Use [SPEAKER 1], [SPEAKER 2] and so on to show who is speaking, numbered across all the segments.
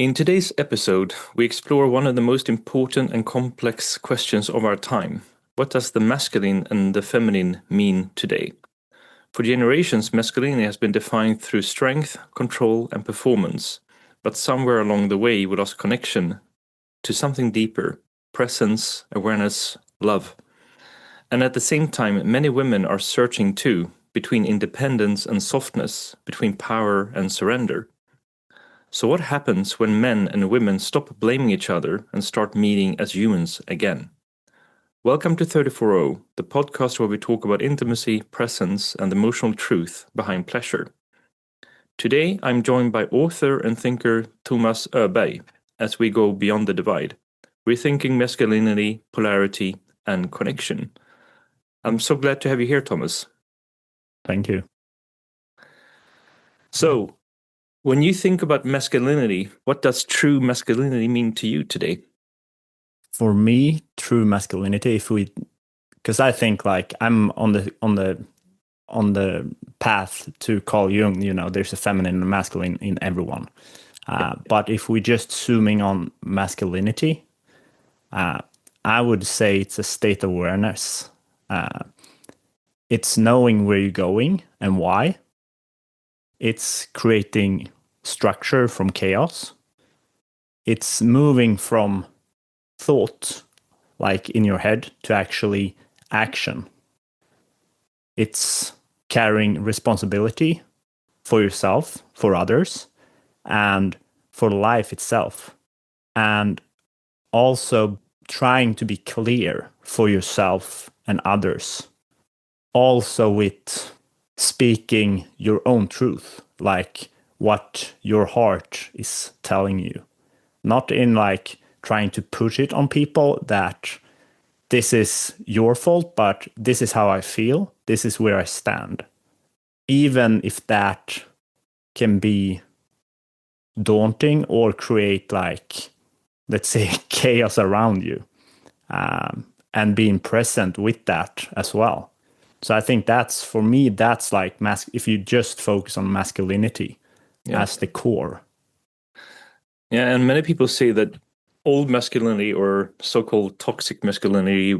[SPEAKER 1] In today's episode, we explore one of the most important and complex questions of our time. What does the masculine and the feminine mean today? For generations, masculinity has been defined through strength, control, and performance, but somewhere along the way we lost connection to something deeper: presence, awareness, love. And at the same time, many women are searching too, between independence and softness, between power and surrender. So what happens when men and women stop blaming each other and start meeting as humans again? Welcome to 34O, the podcast where we talk about intimacy, presence, and emotional truth behind pleasure. Today, I'm joined by author and thinker Tomas Öberg as we go beyond the divide, rethinking masculinity, polarity, and connection. I'm so glad to have you here, Tomas.
[SPEAKER 2] Thank you.
[SPEAKER 1] So, when you think about masculinity, what does true masculinity mean to you today?
[SPEAKER 2] For me, true masculinity, because I think like I'm on the path to Carl Jung, there's a feminine and masculine in everyone. But if we just zooming on masculinity, I would say it's a state of awareness. It's knowing where you're going and why. It's creating structure from chaos. It's moving from thought, like in your head, to actually action. It's carrying responsibility for yourself, for others, and for life itself. And also trying to be clear for yourself and others. Also with speaking your own truth, like what your heart is telling you. Not in like trying to push it on people that this is your fault, but this is how I feel. This is where I stand. Even if that can be daunting or create like, let's say, chaos around you, and being present with that as well. So I think that's, for me, that's like if you just focus on masculinity as the core.
[SPEAKER 1] Yeah, and many people say that old masculinity or so-called toxic masculinity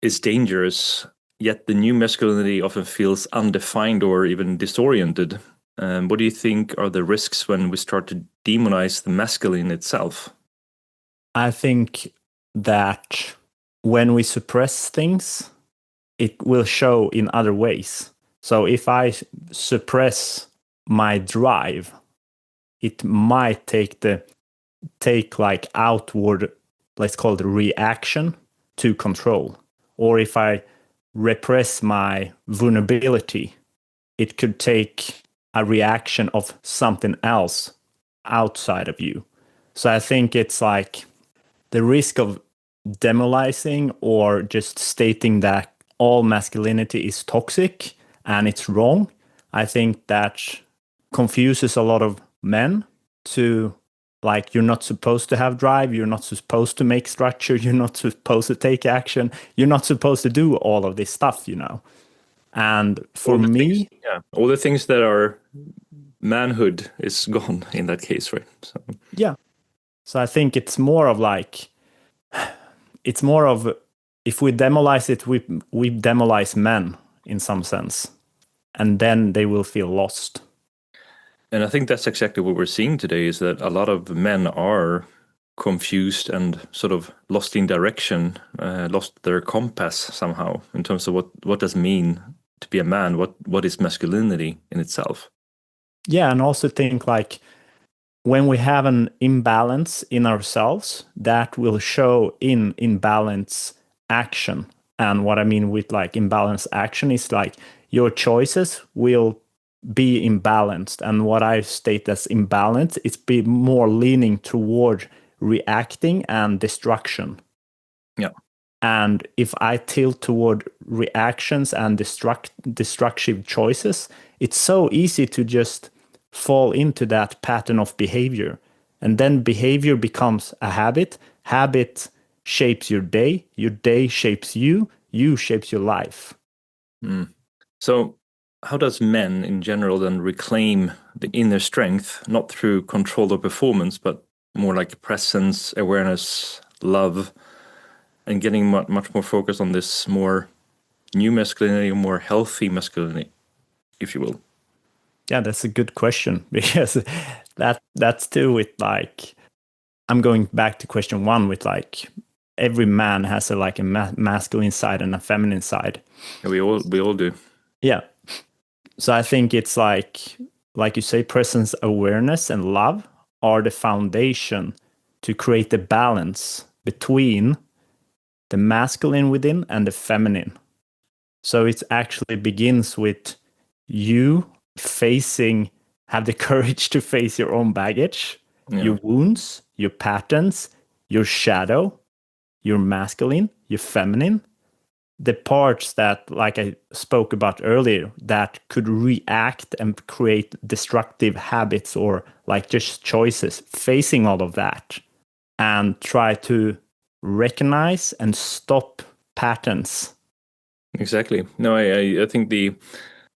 [SPEAKER 1] is dangerous, yet the new masculinity often feels undefined or even disoriented. What do you think are the risks when we start to demonize the masculine itself?
[SPEAKER 2] I think that when we suppress things, it will show in other ways. So if I suppress my drive, it might take like outward, let's call it reaction to control. Or if I repress my vulnerability, it could take a reaction of something else outside of you. So I think it's like the risk of demoralizing or just stating that all masculinity is toxic and it's wrong. I think that confuses a lot of men to like, you're not supposed to have drive, you're not supposed to make structure, you're not supposed to take action, you're not supposed to do all of this stuff, And for me,
[SPEAKER 1] all the things that are manhood is gone in that case, right?
[SPEAKER 2] So I think it's more of if we demolize it, we demolize men in some sense, and then they will feel lost.
[SPEAKER 1] And I think that's exactly what we're seeing today, is that a lot of men are confused and sort of lost in direction, lost their compass somehow in terms of what does it mean to be a man, what is masculinity in itself.
[SPEAKER 2] Yeah, and also think like when we have an imbalance in ourselves, that will show in imbalance action. And what I mean with like imbalance action is like your choices will be imbalanced. And what I state as imbalance is be more leaning toward reacting and destruction.
[SPEAKER 1] Yeah.
[SPEAKER 2] And if I tilt toward reactions and destructive choices, it's so easy to just fall into that pattern of behavior. And then behavior becomes a habit. Habit shapes your day shapes you shapes your life.
[SPEAKER 1] So how does men in general then reclaim the inner strength, not through control or performance, but more like presence, awareness, love, and getting much more focused on this more new masculinity, more healthy masculinity, if you will?
[SPEAKER 2] Yeah, that's a good question because that's too with like I'm going back to question one with like every man has a masculine side and a feminine side.
[SPEAKER 1] Yeah, we all do.
[SPEAKER 2] Yeah. So I think it's like you say, presence, awareness, and love are the foundation to create the balance between the masculine within and the feminine. So it actually begins with you have the courage to face your own baggage,
[SPEAKER 1] Yeah.
[SPEAKER 2] your wounds, your patterns, your shadow, your masculine, your feminine, the parts that, like I spoke about earlier, that could react and create destructive habits or like just choices, facing all of that and try to recognize and stop patterns.
[SPEAKER 1] Exactly. No, I think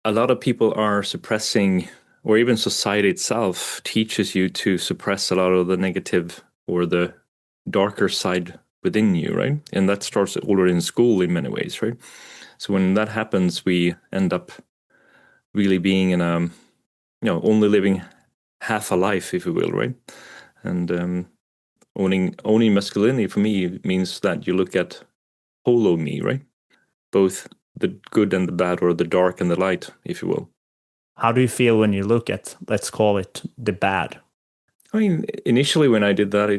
[SPEAKER 1] a lot of people are suppressing, or even society itself teaches you to suppress a lot of the negative or the darker side within you, right? And that starts already in school in many ways, right? So when that happens, we end up really being in a, only living half a life, if you will, right? And owning masculinity for me means that you look at whole of me, right? Both the good and the bad, or the dark and the light, if you will.
[SPEAKER 2] How do you feel when you look at, let's call it the bad?
[SPEAKER 1] I mean, initially when I did that,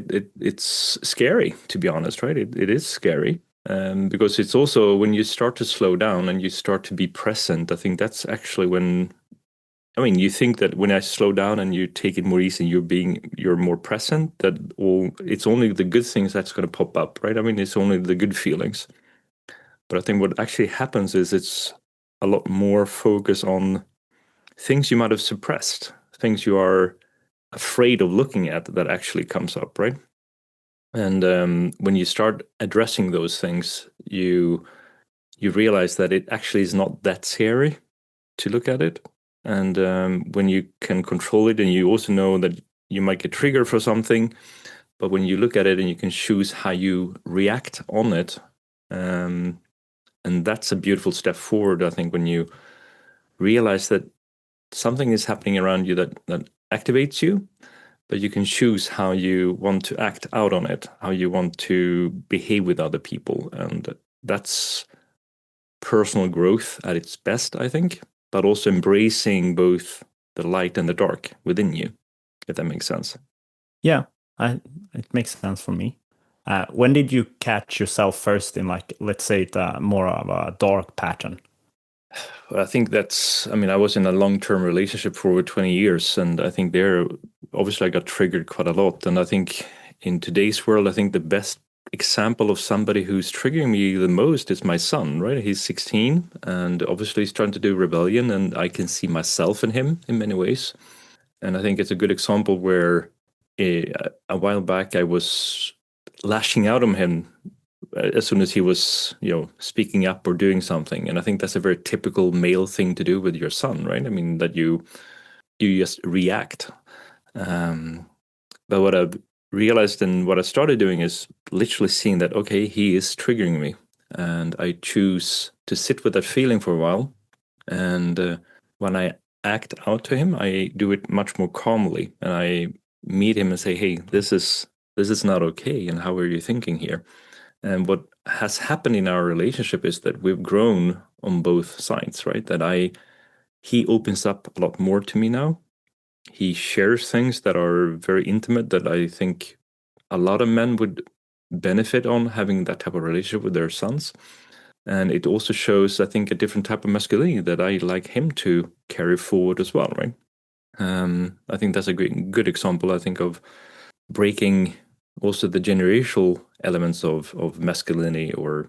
[SPEAKER 1] it's scary, to be honest, right? It is scary. Because it's also when you start to slow down and you start to be present, I think that's actually when, I mean, you think that when I slow down and you take it more easy, you're more present, that it's only the good things that's going to pop up, right? I mean, it's only the good feelings. But I think what actually happens is it's a lot more focus on things you might have suppressed, things you are afraid of looking at that actually comes up, right? And when you start addressing those things, you realize that it actually is not that scary to look at it. And when you can control it, and you also know that you might get triggered for something, but when you look at it and you can choose how you react on it, and that's a beautiful step forward, I think, when you realize that something is happening around you that activates you, but you can choose how you want to act out on it, how you want to behave with other people. And that's personal growth at its best, I think, but also embracing both the light and the dark within you, if that makes sense.
[SPEAKER 2] Yeah, it makes sense for me. When did you catch yourself first in, like, let's say, more of a dark pattern?
[SPEAKER 1] I think I was in a long-term relationship for over 20 years, and I think there, obviously, I got triggered quite a lot. And I think in today's world, I think the best example of somebody who's triggering me the most is my son, right? He's 16, and obviously he's trying to do rebellion, and I can see myself in him in many ways. And I think it's a good example where a while back I was lashing out on him as soon as he was, speaking up or doing something. And I think that's a very typical male thing to do with your son, right? I mean, that you just react. But what I've realized and what I started doing is literally seeing that, okay, he is triggering me. And I choose to sit with that feeling for a while. And when I act out to him, I do it much more calmly. And I meet him and say, hey, this is not okay. And how are you thinking here? And what has happened in our relationship is that we've grown on both sides, right? He opens up a lot more to me now. He shares things that are very intimate that I think a lot of men would benefit on having that type of relationship with their sons. And it also shows, I think, a different type of masculinity that I like him to carry forward as well, right? I think that's a good example, I think, of breaking also the generational elements of masculinity, or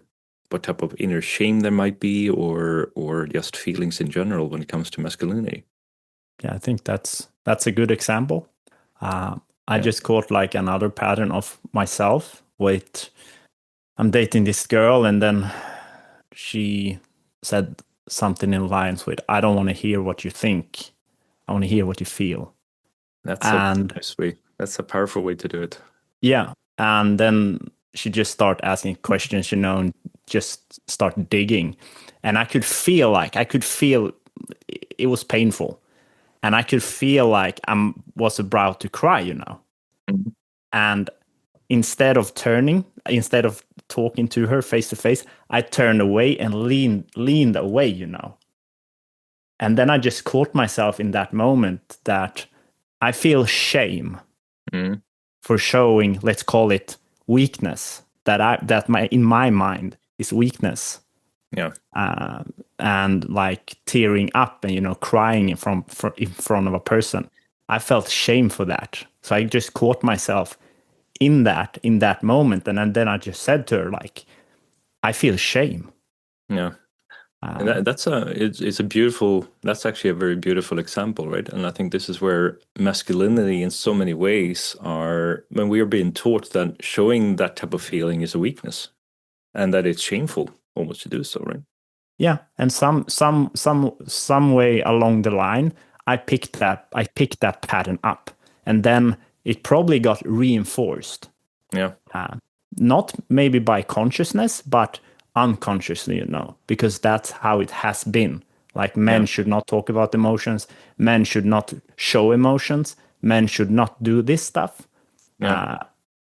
[SPEAKER 1] what type of inner shame there might be, or just feelings in general when it comes to masculinity.
[SPEAKER 2] Yeah, I think that's a good example. I just caught like another pattern of myself. Wait, I'm dating this girl, and then she said something in lines with, "I don't want to hear what you think. I want to hear what you feel."
[SPEAKER 1] That's a
[SPEAKER 2] And
[SPEAKER 1] nice way. That's a powerful way to do it.
[SPEAKER 2] Yeah. And then she just start asking questions, and just start digging. And I could feel it was painful. And I could feel like I was about to cry.
[SPEAKER 1] Mhm.
[SPEAKER 2] And instead of talking to her face to face, I turned away and leaned away. And then I just caught myself in that moment that I feel shame
[SPEAKER 1] Mhm.
[SPEAKER 2] for showing, let's call it weakness, in my mind is weakness.
[SPEAKER 1] Yeah.
[SPEAKER 2] And like tearing up and crying in front of a person. I felt shame for that. So I just caught myself in that moment, and then I just said to her, like, I feel shame.
[SPEAKER 1] Yeah. And it's a beautiful, that's actually a very beautiful example, right? And I think this is where masculinity in so many ways are, when we are being taught that showing that type of feeling is a weakness and that it's shameful almost to do so, right?
[SPEAKER 2] Yeah, and some way along the line, I picked that pattern up, and then it probably got reinforced.
[SPEAKER 1] Yeah.
[SPEAKER 2] Not maybe by consciousness, but unconsciously, because that's how it has been. Like, men
[SPEAKER 1] Yeah.
[SPEAKER 2] should not talk about emotions, men should not show emotions, men should not do this stuff.
[SPEAKER 1] Yeah.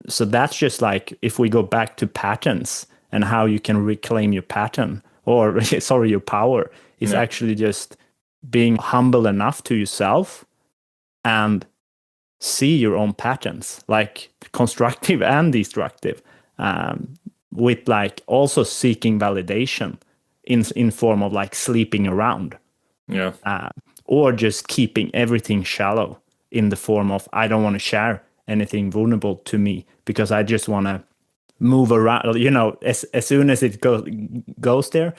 [SPEAKER 2] So that's just like, if we go back to patterns and how you can reclaim your pattern, or sorry, your power, is
[SPEAKER 1] Yeah.
[SPEAKER 2] actually just being humble enough to yourself and see your own patterns, like constructive and destructive, with like also seeking validation in form of like sleeping around,
[SPEAKER 1] Yeah.
[SPEAKER 2] or just keeping everything shallow in the form of, I don't want to share anything vulnerable to me because I just want to move around. As soon as it goes there,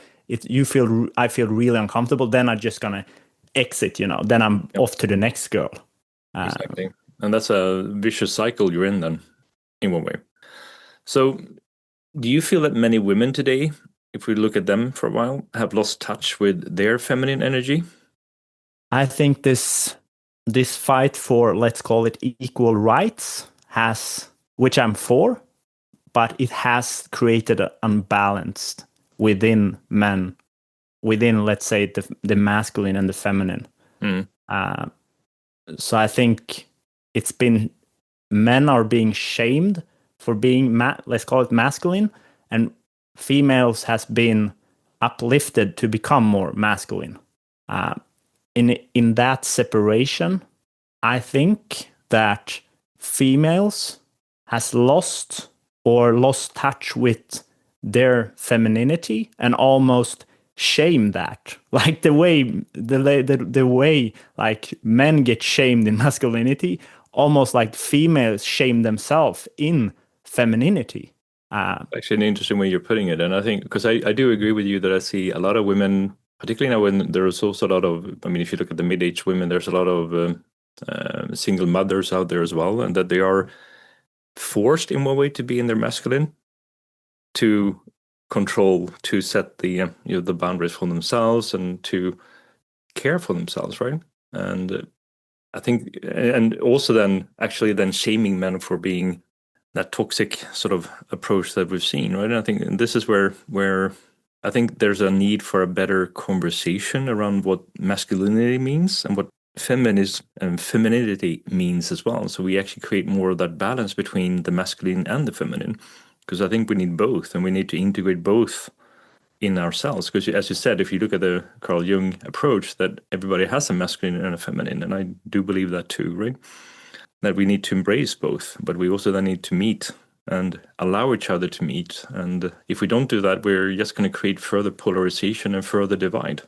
[SPEAKER 2] I feel really uncomfortable. Then I'm just gonna exit. Then I'm
[SPEAKER 1] Yeah.
[SPEAKER 2] off to the next girl.
[SPEAKER 1] Exactly. And that's a vicious cycle you're in then, in one way. So do you feel that many women today, if we look at them for a while, have lost touch with their feminine energy?
[SPEAKER 2] I think this fight for, let's call it, equal rights which I'm for, but it has created an unbalanced within men, within, let's say, the masculine and the feminine.
[SPEAKER 1] Mm.
[SPEAKER 2] So I think it's been, men are being shamed for being let's call it masculine, and females has been uplifted to become more masculine. In that separation, I think that females has lost touch with their femininity and almost shame that, like the way like men get shamed in masculinity, almost like females shame themselves in femininity.
[SPEAKER 1] Actually, an interesting way you're putting it. And I think, because I do agree with you that I see a lot of women, particularly now when there's also a lot of, I mean, if you look at the mid-aged women, there's a lot of single mothers out there as well, and that they are forced in one way to be in their masculine to control, to set the the boundaries for themselves and to care for themselves, right? And I think, and also then actually then shaming men for being that toxic sort of approach that we've seen, right? And I think this is where I think there's a need for a better conversation around what masculinity means and what feminism and femininity means as well. So we actually create more of that balance between the masculine and the feminine, because I think we need both, and we need to integrate both in ourselves. Because as you said, if you look at the Carl Jung approach, that everybody has a masculine and a feminine, and I do believe that too, right? That we need to embrace both, but we also then need to meet and allow each other to meet. And if we don't do that, we're just going to create further polarization and further divide.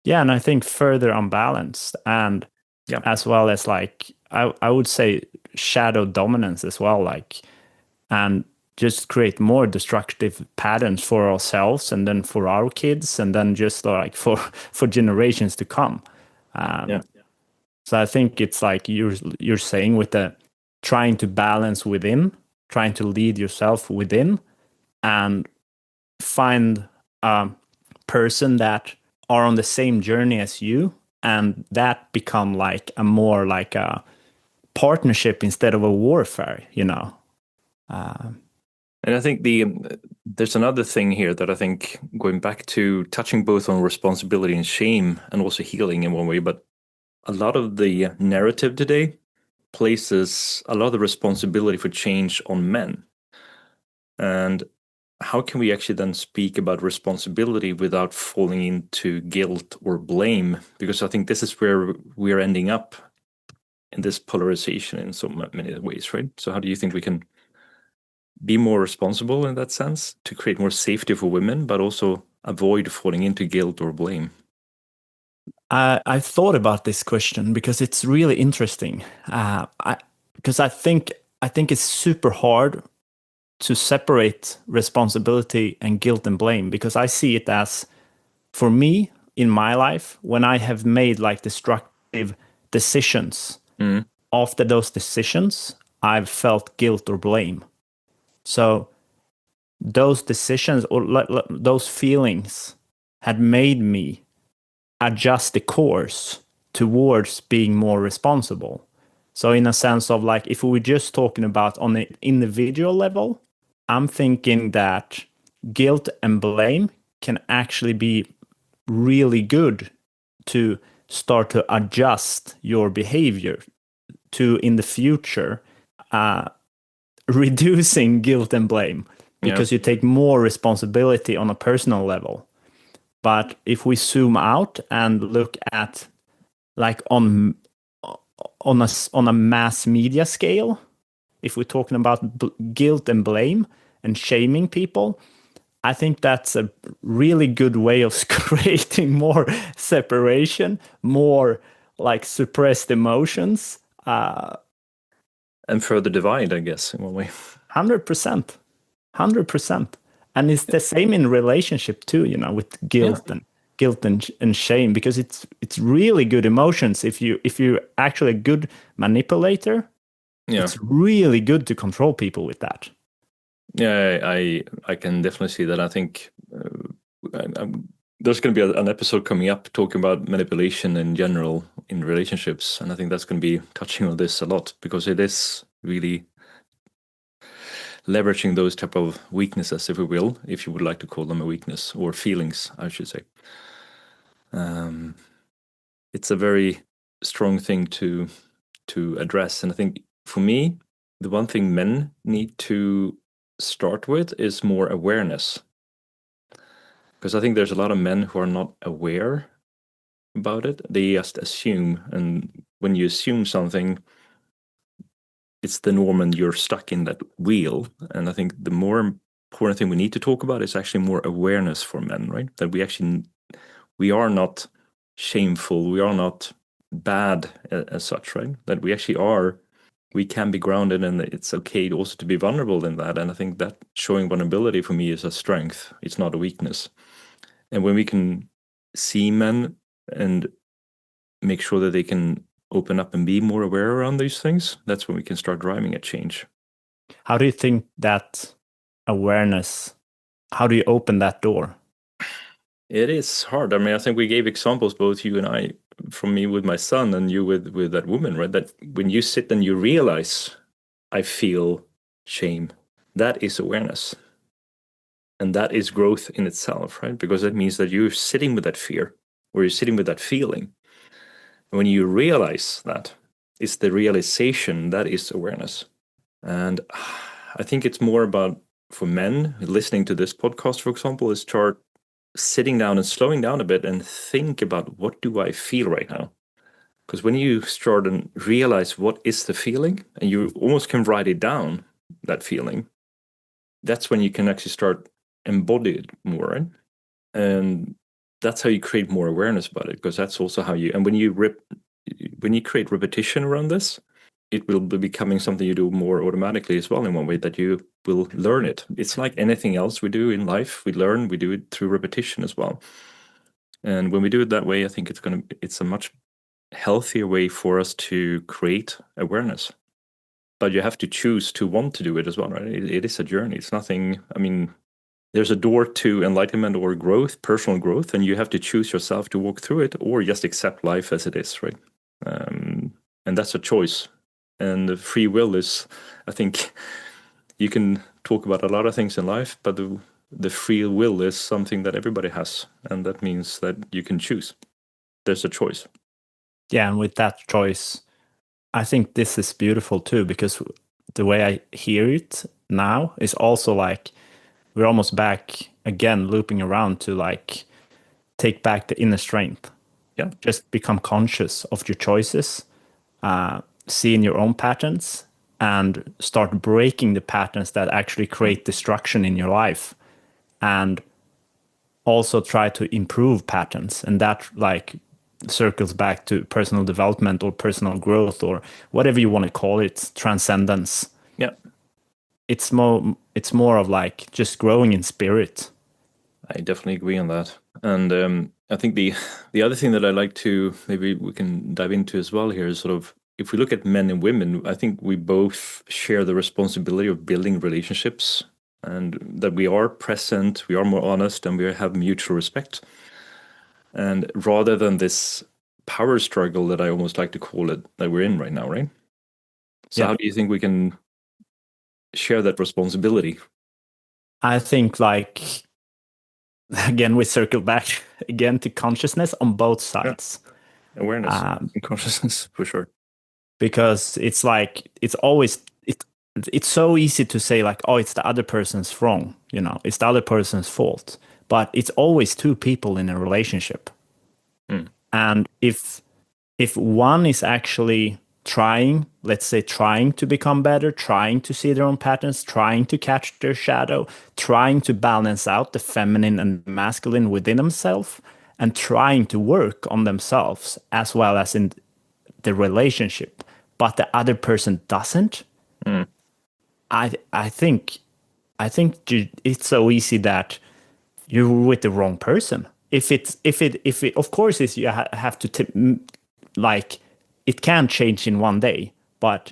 [SPEAKER 2] Yeah, and I think further unbalanced, and
[SPEAKER 1] Yeah.
[SPEAKER 2] as well as, like, I would say, shadow dominance as well, like, and just create more destructive patterns for ourselves, and then for our kids, and then just like for generations to come.
[SPEAKER 1] Yeah.
[SPEAKER 2] So I think it's like you're saying, with the trying to balance within, trying to lead yourself within, and find a person that are on the same journey as you, and that become like a more like a partnership instead of a warfare,
[SPEAKER 1] And I think there's another thing here that I think, going back to touching both on responsibility and shame and also healing in one way, but a lot of the narrative today places a lot of the responsibility for change on men. And how can we actually then speak about responsibility without falling into guilt or blame? Because I think this is where we're ending up in this polarization in so many ways, right? So how do you think we can be more responsible in that sense to create more safety for women, but also avoid falling into guilt or blame?
[SPEAKER 2] I thought about this question because it's really interesting. Because I think it's super hard to separate responsibility and guilt and blame, because I see it as, for me in my life, when I have made like destructive decisions, after those decisions, I've felt guilt or blame. So those decisions or those feelings had made me adjust the course towards being more responsible. So in a sense of, like, if we were just talking about on an individual level, I'm thinking that guilt and blame can actually be really good to start to adjust your behavior to, in the future, reducing guilt and blame, because you take more responsibility on a personal level. But if we zoom out and look at, like, on a mass media scale, if we're talking about guilt and blame and shaming people, I think that's a really good way of creating more separation, more like suppressed emotions.
[SPEAKER 1] And further divide, I guess, in one way.
[SPEAKER 2] 100%. 100%. And it's the same in relationship too, with guilt and shame, because it's really good emotions. If you're actually a good manipulator, it's really good to control people with that.
[SPEAKER 1] Yeah, I can definitely see that. I think there's going to be an episode coming up talking about manipulation in general in relationships, and I think that's going to be touching on this a lot, because it is really leveraging those type of weaknesses, if we will, if you would like to call them a weakness, or feelings, I should say. It's a very strong thing to address, and I think for me, the one thing men need to start with is more awareness, because I think there's a lot of men who are not aware about it. They just assume, and when you assume something, it's the norm and you're stuck in that wheel. And I think the more important thing we need to talk about is actually more awareness for men, right? That we are not shameful, we are not bad as such, right? That we can be grounded, and it's okay also to be vulnerable in that. And I think that showing vulnerability for me is a strength. It's not a weakness. And when we can see men and make sure that they can open up and be more aware around these things, that's when we can start driving a change.
[SPEAKER 2] How do you think that awareness, how do you open that door?
[SPEAKER 1] It is hard. I mean, I think we gave examples, both you and I, from me with my son and you with that woman, right? That when you sit and you realize, I feel shame, that is awareness. And that is growth in itself, right? Because that means that you're sitting with that fear, or you're sitting with that feeling. And when you realize that, it's the realization that is awareness. And I think it's more about, for men listening to this podcast, for example, is start sitting down and slowing down a bit and think about, what do I feel right now? Because when you start and realize what is the feeling, and you almost can write it down, that feeling, that's when you can actually start embody it more, right? And that's how you create more awareness about it, because that's also how you, and when you create repetition around this, it will be becoming something you do more automatically as well, in one way, that you will learn it. It's like anything else we do in life. We do it through repetition as well. And when we do it that way, I think it's a much healthier way for us to create awareness. But you have to choose to want to do it as well, right? It is a journey. It's nothing, I mean, there's a door to enlightenment or growth, personal growth, and you have to choose yourself to walk through it, or just accept life as it is, right? And that's a choice. And free will is, I think, you can talk about a lot of things in life, but the free will is something that everybody has, and that means that you can choose. There's a choice.
[SPEAKER 2] Yeah, and with that choice, I think this is beautiful too, because the way I hear it now is also like we're almost back again, looping around to like take back the inner strength.
[SPEAKER 1] Yeah.
[SPEAKER 2] Just become conscious of your choices, seeing your own patterns, and start breaking the patterns that actually create destruction in your life. And also try to improve patterns. And that like circles back to personal development or personal growth or whatever you want to call it, transcendence.
[SPEAKER 1] Yeah.
[SPEAKER 2] It's more of like just growing in spirit.
[SPEAKER 1] I definitely agree on that. And I think the other thing that I like to maybe we can dive into as well here is sort of if we look at men and women, I think we both share the responsibility of building relationships and that we are present, we are more honest, and we have mutual respect. And rather than this power struggle that I almost like to call it that we're in right now, right? So
[SPEAKER 2] Yeah.
[SPEAKER 1] how do you think we can share that responsibility?
[SPEAKER 2] I think like again we circle back again to consciousness on both sides.
[SPEAKER 1] Yeah. Awareness and consciousness for sure.
[SPEAKER 2] Because it's like it's so easy to say like, oh, it's the other person's wrong, it's the other person's fault, but it's always two people in a relationship. And if one is actually trying, let's say trying to become better, trying to see their own patterns, trying to catch their shadow, trying to balance out the feminine and masculine within themselves, and trying to work on themselves as well as in the relationship, but the other person doesn't, I think it's so easy that you're with the wrong person. If it of course is you have to like it can change in one day, but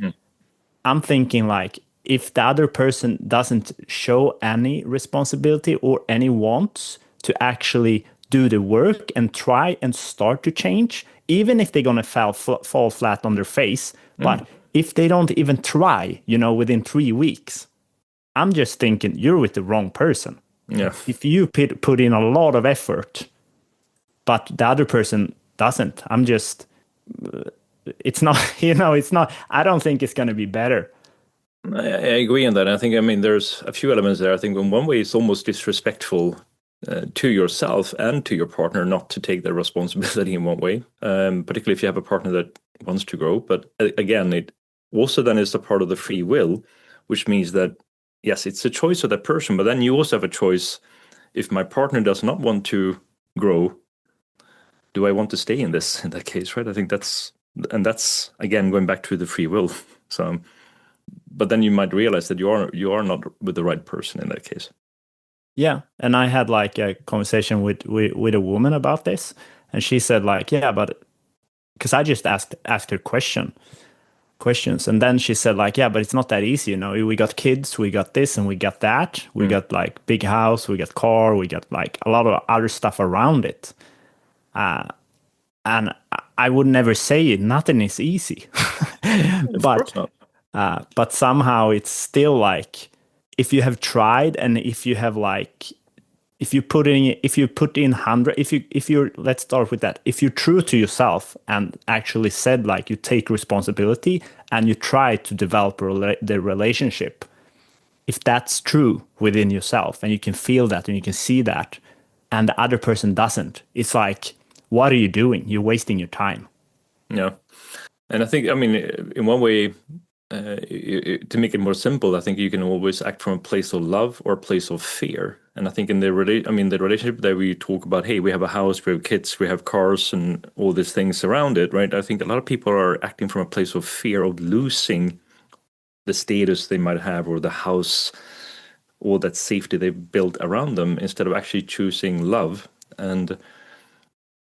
[SPEAKER 2] I'm thinking like if the other person doesn't show any responsibility or any wants to actually do the work and try and start to change, even if they're gonna fall flat on their face, but if they don't even try, within 3 weeks, I'm just thinking you're with the wrong person.
[SPEAKER 1] Yeah.
[SPEAKER 2] If you put in a lot of effort, but the other person doesn't, I'm just, it's not, it's not, I don't think it's going to be better.
[SPEAKER 1] I agree on that. I think, I mean, there's a few elements there. I think in one way it's almost disrespectful to yourself and to your partner not to take the responsibility in one way, particularly if you have a partner that wants to grow. But again, it also then is a part of the free will, which means that, yes, it's a choice of that person, but then you also have a choice. If my partner does not want to grow, do I want to stay in that case, right? I think that's again going back to the free will. So, but then you might realize that you are not with the right person in that case.
[SPEAKER 2] Yeah, and I had like a conversation with a woman about this, and she said like, yeah, but because I just asked her questions, and then she said like, yeah, but it's not that easy, we got kids, we got this and we got that, we got like big house, we got car, we got like a lot of other stuff around it, and I would never say it, nothing is easy.
[SPEAKER 1] Of course not.
[SPEAKER 2] But somehow it's still like if you have tried and if you have like if you put in 100, if you're let's start with that, if you're true to yourself and actually said like you take responsibility and you try to develop the relationship, if that's true within yourself and you can feel that and you can see that and the other person doesn't, it's like, what are you doing? You're wasting your time.
[SPEAKER 1] Yeah. And I think, I mean, in one way, to make it more simple, I think you can always act from a place of love or a place of fear. And I think in the relationship that we talk about, hey, we have a house, we have kids, we have cars, and all these things around it, right? I think a lot of people are acting from a place of fear of losing the status they might have or the house, all that safety they've built around them, instead of actually choosing love. And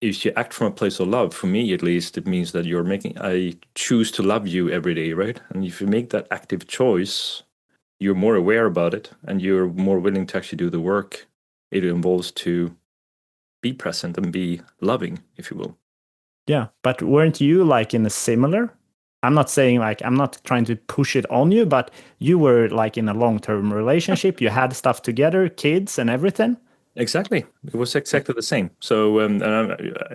[SPEAKER 1] if you act from a place of love, for me at least, it means that I choose to love you every day, right? And if you make that active choice, you're more aware about it and you're more willing to actually do the work it involves to be present and be loving, if you will.
[SPEAKER 2] Yeah, but weren't you like in a similar I'm not saying like I'm not trying to push it on you, but you were like in a long-term relationship. You had stuff together, kids and everything.
[SPEAKER 1] Exactly. It was exactly the same. So,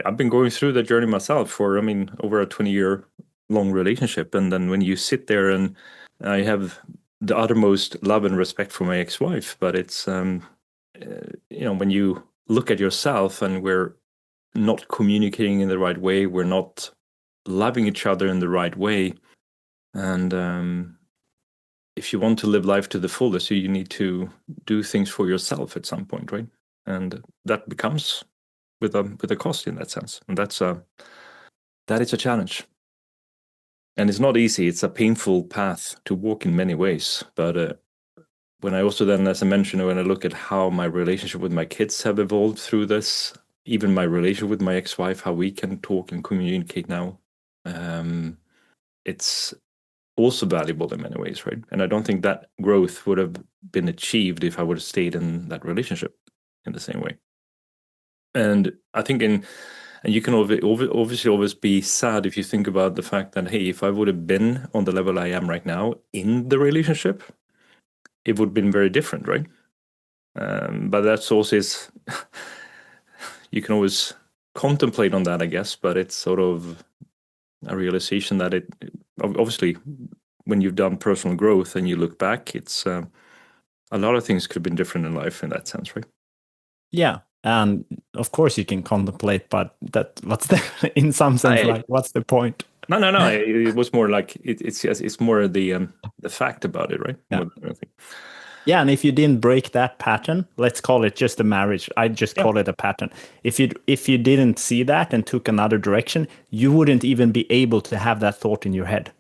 [SPEAKER 1] I've been going through that journey myself for, I mean, over a 20-year long relationship. And then when you sit there, and I have the uttermost love and respect for my ex-wife, but it's, when you look at yourself and we're not communicating in the right way, we're not loving each other in the right way. And if you want to live life to the fullest, you need to do things for yourself at some point, right? And that becomes with a cost in that sense, and that is a challenge, and it's not easy. It's a painful path to walk in many ways. But when I also then, as I mentioned, when I look at how my relationship with my kids have evolved through this, even my relationship with my ex-wife, how we can talk and communicate now, it's also valuable in many ways, right? And I don't think that growth would have been achieved if I would have stayed in that relationship in the same way. And I think and you can obviously always be sad if you think about the fact that, hey, if I would have been on the level I am right now in the relationship, it would have been very different, right? But that's also you can always contemplate on that, I guess, but it's sort of a realization that it obviously, when you've done personal growth and you look back, it's a lot of things could have been different in life in that sense, right?
[SPEAKER 2] Yeah. And of course you can contemplate, but what's the in some sense, like what's the point?
[SPEAKER 1] No. It was more like it's more the fact about it, right?
[SPEAKER 2] Yeah.
[SPEAKER 1] I think.
[SPEAKER 2] Yeah, and if you didn't break that pattern, let's call it just a marriage. I just call it a pattern. If you didn't see that and took another direction, you wouldn't even be able to have that thought in your head.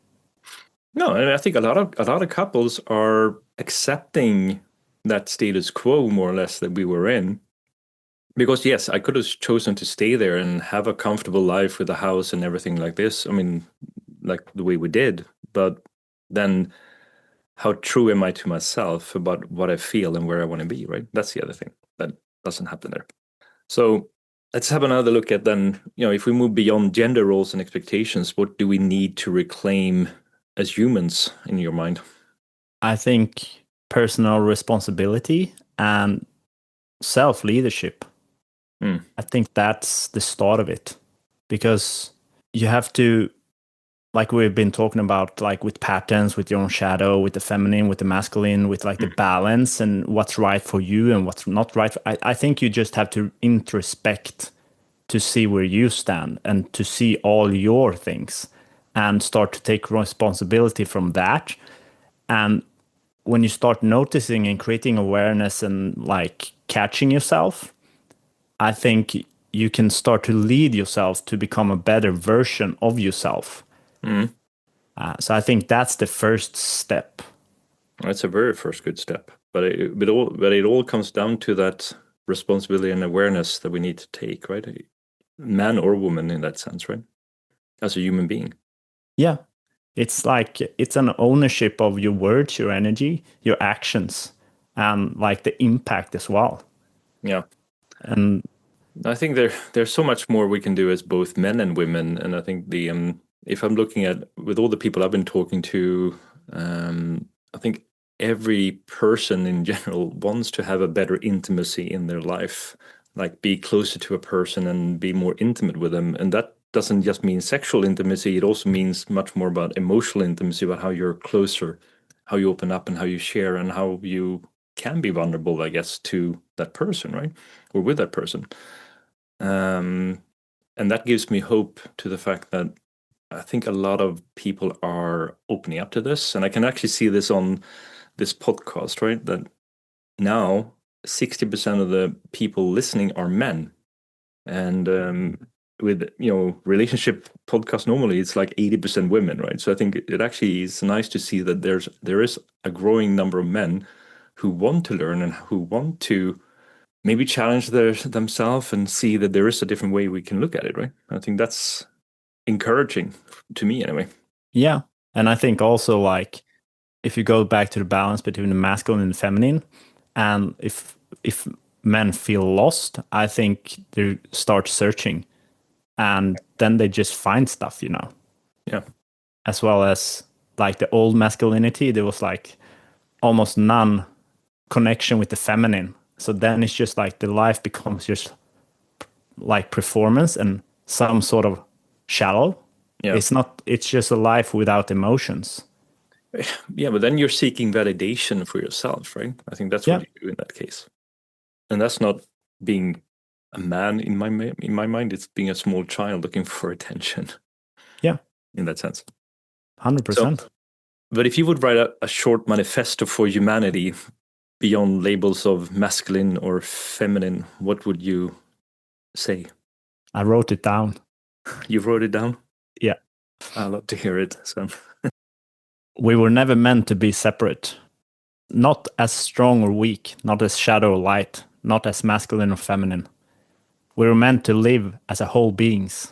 [SPEAKER 1] No, and I think a lot of couples are accepting that status quo more or less that we were in. Because yes, I could have chosen to stay there and have a comfortable life with a house and everything like this. I mean, like the way we did. But then how true am I to myself about what I feel and where I want to be, right? That's the other thing that doesn't happen there. So let's have another look at then, if we move beyond gender roles and expectations, what do we need to reclaim as humans in your mind?
[SPEAKER 2] I think personal responsibility and self-leadership. I think that's the start of it, because you have to, like we've been talking about, like with patterns, with your own shadow, with the feminine, with the masculine, with like the balance and what's right for you and what's not right. I think you just have to introspect to see where you stand and to see all your things and start to take responsibility from that. And when you start noticing and creating awareness and like catching yourself, I think you can start to lead yourself to become a better version of yourself. So I think that's the first step.
[SPEAKER 1] That's a very first good step, but it all comes down to that responsibility and awareness that we need to take, right? Man or woman in that sense, right? As a human being.
[SPEAKER 2] Yeah. It's like it's an ownership of your words, your energy, your actions, and like the impact as well.
[SPEAKER 1] Yeah.
[SPEAKER 2] And
[SPEAKER 1] I think there's so much more we can do as both men and women. And I think if I'm looking at with all the people I've been talking to, I think every person in general wants to have a better intimacy in their life, like be closer to a person and be more intimate with them. And that doesn't just mean sexual intimacy. It also means much more about emotional intimacy, about how you're closer, how you open up and how you share and how you can be vulnerable, I guess, to that person, right? Or with that person. And that gives me hope to the fact that I think a lot of people are opening up to this. And I can actually see this on this podcast, right? That now 60% of the people listening are men. And with, relationship podcast, normally it's like 80% women, right? So I think it actually is nice to see that there is a growing number of men who want to learn and who want to maybe challenge themselves and see that there is a different way we can look at it, right? I think that's encouraging to me anyway.
[SPEAKER 2] yeah. And I think also like if you go back to the balance between the masculine and the feminine, and if men feel lost, I think they start searching and then they just find stuff.
[SPEAKER 1] Yeah.
[SPEAKER 2] as well as like the old masculinity, there was like almost none connection with the feminine. So then it's just like the life becomes just like performance and some sort of shallow.
[SPEAKER 1] Yeah.
[SPEAKER 2] It's just a life without emotions.
[SPEAKER 1] Yeah, but then you're seeking validation for yourself, right? I think that's what you do in that case. And that's not being a man in my mind. It's being a small child looking for attention.
[SPEAKER 2] Yeah.
[SPEAKER 1] In that sense.
[SPEAKER 2] 100%.
[SPEAKER 1] But if you would write a short manifesto for humanity beyond labels of masculine or feminine, what would you say?
[SPEAKER 2] I wrote it down.
[SPEAKER 1] You wrote it down?
[SPEAKER 2] Yeah.
[SPEAKER 1] I love to hear it. So.
[SPEAKER 2] We were never meant to be separate. Not as strong or weak, not as shadow or light, not as masculine or feminine. We were meant to live as a whole beings.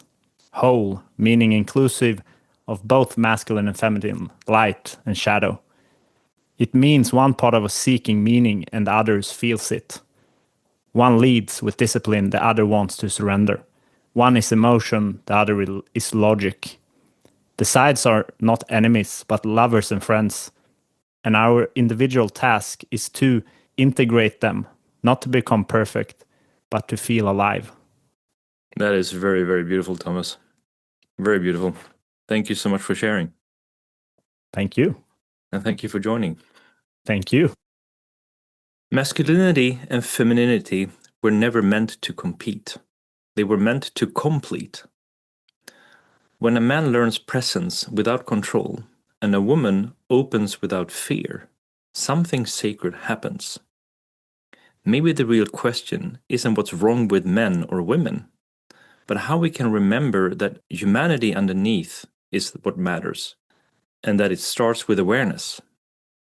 [SPEAKER 2] Whole, meaning inclusive of both masculine and feminine, light and shadow. It means one part of us seeking meaning and the others feels it. One leads with discipline, the other wants to surrender. One is emotion, the other is logic. The sides are not enemies, but lovers and friends. And our individual task is to integrate them, not to become perfect, but to feel alive.
[SPEAKER 1] That is very, very beautiful, Thomas. Very beautiful. Thank you so much for sharing.
[SPEAKER 2] Thank you.
[SPEAKER 1] And thank you for joining.
[SPEAKER 2] Thank you.
[SPEAKER 1] Masculinity and femininity were never meant to compete. They were meant to complete. When a man learns presence without control and a woman opens without fear, something sacred happens. Maybe the real question isn't what's wrong with men or women, but how we can remember that humanity underneath is what matters, and that it starts with awareness,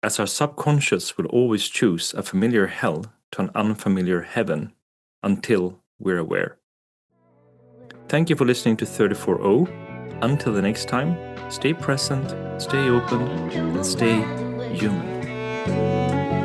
[SPEAKER 1] as our subconscious will always choose a familiar hell to an unfamiliar heaven until we're aware. Thank you for listening to 34O. Until the next time, stay present, stay open, and stay human.